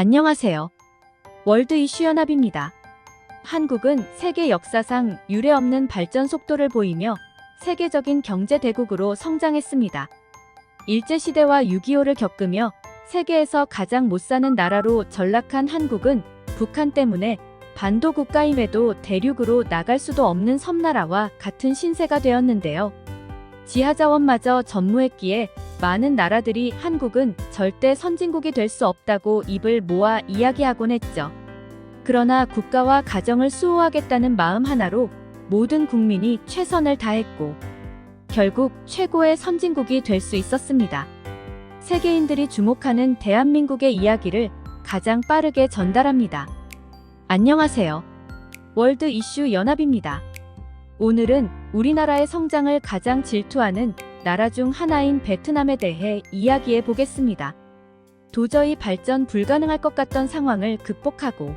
안녕하세요. 월드 이슈 연합입니다. 한국은 세계 역사상 유례없는 발전 속도를 보이며 세계적인 경제 대국으로 성장했습니다. 일제시대와 6.25를 겪으며 세계에서 가장 못 사는 나라로 전락한 한국은 북한 때문에 반도 국가임에도 대륙으로 나갈 수도 없는 섬나라와 같은 신세가 되었는데요. 지하자원마저 전무했기에 많은 나라들이 한국은 절대 선진국이 될 수 없다고 입을 모아 이야기하곤 했죠. 그러나 국가와 가정을 수호하겠다는 마음 하나로 모든 국민이 최선을 다했고 결국 최고의 선진국이 될 수 있었습니다. 세계인들이 주목하는 대한민국의 이야기를 가장 빠르게 전달합니다. 안녕하세요. 월드 이슈 연합입니다. 오늘은 우리나라의 성장을 가장 질투하는 나라 중 하나인 베트남에 대해 이야기해 보겠습니다. 도저히 발전 불가능할 것 같던 상황을 극복하고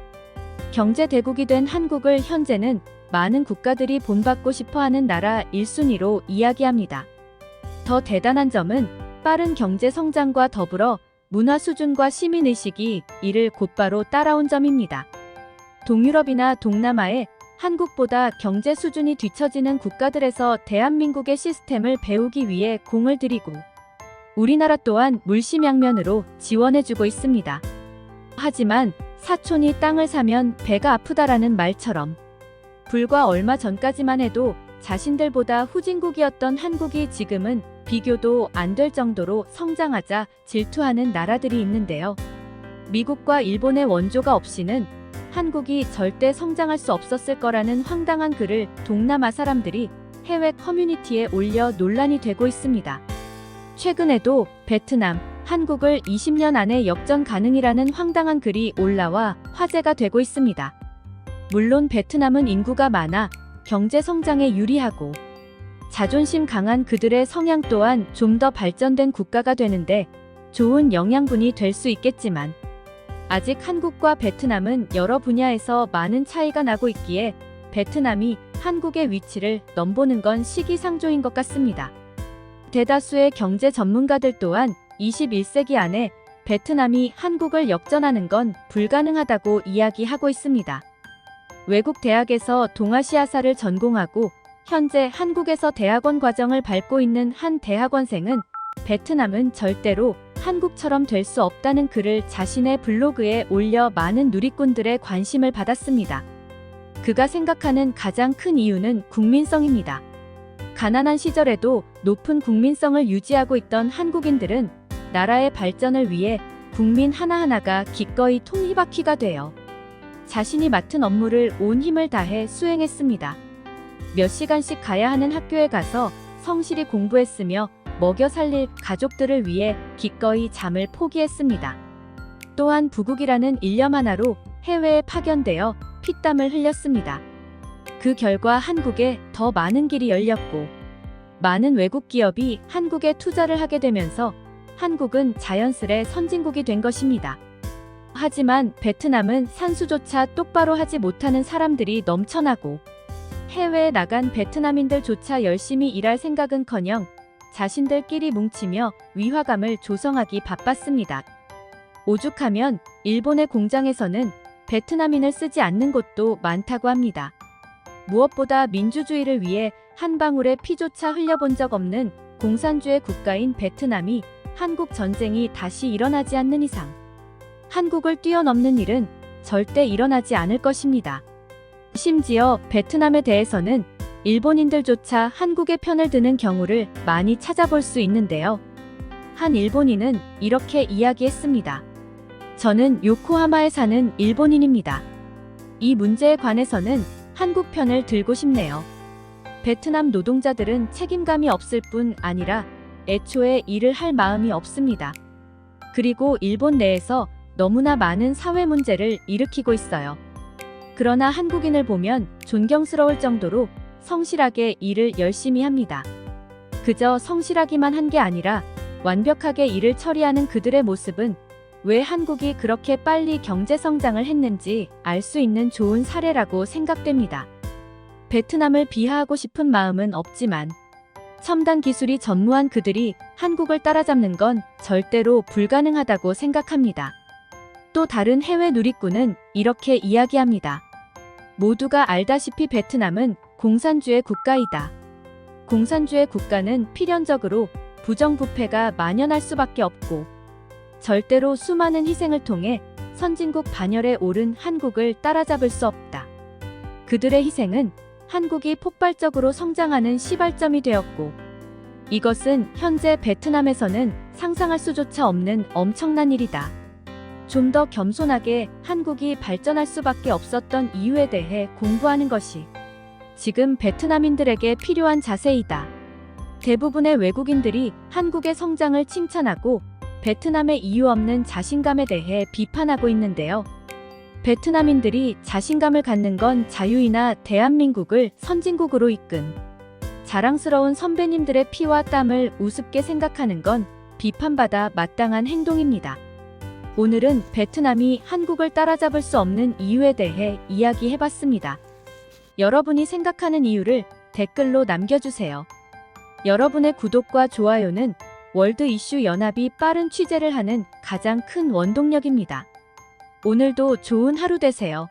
경제 대국이 된 한국을 현재는 많은 국가들이 본받고 싶어하는 나라 1순위로 이야기합니다. 더 대단한 점은 빠른 경제 성장과 더불어 문화 수준과 시민의식이 이를 곧바로 따라온 점입니다. 동유럽이나 동남아의 한국보다 경제 수준이 뒤처지는 국가들에서 대한민국의 시스템을 배우기 위해 공을 들이고 우리나라 또한 물심양면으로 지원해주고 있습니다. 하지만 사촌이 땅을 사면 배가 아프다라는 말처럼 불과 얼마 전까지만 해도 자신들보다 후진국이었던 한국이 지금은 비교도 안 될 정도로 성장하자 질투하는 나라들이 있는데요. 미국과 일본의 원조가 없이는 한국이 절대 성장할 수 없었을 거라는 황당한 글을 동남아 사람들이 해외 커뮤니티에 올려 논란이 되고 있습니다. 최근에도 베트남, 한국을 20년 안에 역전 가능이라는 황당한 글이 올라와 화제가 되고 있습니다. 물론 베트남은 인구가 많아 경제 성장에 유리하고 자존심 강한 그들의 성향 또한 좀 더 발전된 국가가 되는데 좋은 영양분이 될 수 있겠지만 아직 한국과 베트남은 여러 분야에서 많은 차이가 나고 있기에 베트남이 한국의 위치를 넘보는 건 시기상조인 것 같습니다. 대다수의 경제 전문가들 또한 21세기 안에 베트남이 한국을 역전하는 건 불가능하다고 이야기하고 있습니다. 외국 대학에서 동아시아사를 전공하고 현재 한국에서 대학원 과정을 밟고 있는 한 대학원생은 베트남은 절대로 한국처럼 될 수 없다는 글을 자신의 블로그에 올려 많은 누리꾼들의 관심을 받았습니다. 그가 생각하는 가장 큰 이유는 국민성입니다. 가난한 시절에도 높은 국민성을 유지하고 있던 한국인들은 나라의 발전을 위해 국민 하나하나가 기꺼이 톱니바퀴가 되어 자신이 맡은 업무를 온 힘을 다해 수행했습니다. 몇 시간씩 가야 하는 학교에 가서 성실히 공부했으며 먹여 살릴 가족들을 위해 기꺼이 잠을 포기했습니다. 또한 부국이라는 일념 하나로 해외에 파견되어 피땀을 흘렸습니다. 그 결과 한국에 더 많은 길이 열렸고 많은 외국 기업이 한국에 투자를 하게 되면서 한국은 자연스레 선진국이 된 것입니다. 하지만 베트남은 산수조차 똑바로 하지 못하는 사람들이 넘쳐나고 해외에 나간 베트남인들조차 열심히 일할 생각은커녕 자신들끼리 뭉치며 위화감을 조성하기 바빴습니다. 오죽하면 일본의 공장에서는 베트남인을 쓰지 않는 곳도 많다고 합니다. 무엇보다 민주주의를 위해 한 방울의 피조차 흘려본 적 없는 공산주의 국가인 베트남이 한국 전쟁이 다시 일어나지 않는 이상 한국을 뛰어넘는 일은 절대 일어나지 않을 것입니다. 심지어 베트남에 대해서는 일본인들조차 한국의 편을 드는 경우를 많이 찾아볼 수 있는데요. 한 일본인은 이렇게 이야기했습니다. 저는 요코하마에 사는 일본인입니다. 이 문제에 관해서는 한국 편을 들고 싶네요. 베트남 노동자들은 책임감이 없을 뿐 아니라 애초에 일을 할 마음이 없습니다. 그리고 일본 내에서 너무나 많은 사회 문제를 일으키고 있어요. 그러나 한국인을 보면 존경스러울 정도로 성실하게 일을 열심히 합니다. 그저 성실하기만 한 게 아니라 완벽하게 일을 처리하는 그들의 모습은 왜 한국이 그렇게 빨리 경제 성장을 했는지 알 수 있는 좋은 사례라고 생각됩니다. 베트남을 비하하고 싶은 마음은 없지만 첨단 기술이 전무한 그들이 한국을 따라잡는 건 절대로 불가능하다고 생각합니다. 또 다른 해외 누리꾼은 이렇게 이야기합니다. 모두가 알다시피 베트남은 공산주의 국가이다. 공산주의 국가는 필연적으로 부정부패가 만연할 수밖에 없고 절대로 수많은 희생을 통해 선진국 반열에 오른 한국을 따라잡을 수 없다. 그들의 희생은 한국이 폭발적으로 성장하는 시발점이 되었고 이것은 현재 베트남에서는 상상할 수조차 없는 엄청난 일이다. 좀 더 겸손하게 한국이 발전할 수밖에 없었던 이유에 대해 공부하는 것이 지금 베트남인들에게 필요한 자세이다. 대부분의 외국인들이 한국의 성장을 칭찬하고 베트남의 이유 없는 자신감에 대해 비판하고 있는데요. 베트남인들이 자신감을 갖는 건 자유이나 대한민국을 선진국으로 이끈 자랑스러운 선배님들의 피와 땀을 우습게 생각하는 건 비판받아 마땅한 행동입니다. 오늘은 베트남이 한국을 따라잡을 수 없는 이유에 대해 이야기해봤습니다. 여러분이 생각하는 이유를 댓글로 남겨주세요. 여러분의 구독과 좋아요는 월드 이슈 연합이 빠른 취재를 하는 가장 큰 원동력입니다. 오늘도 좋은 하루 되세요.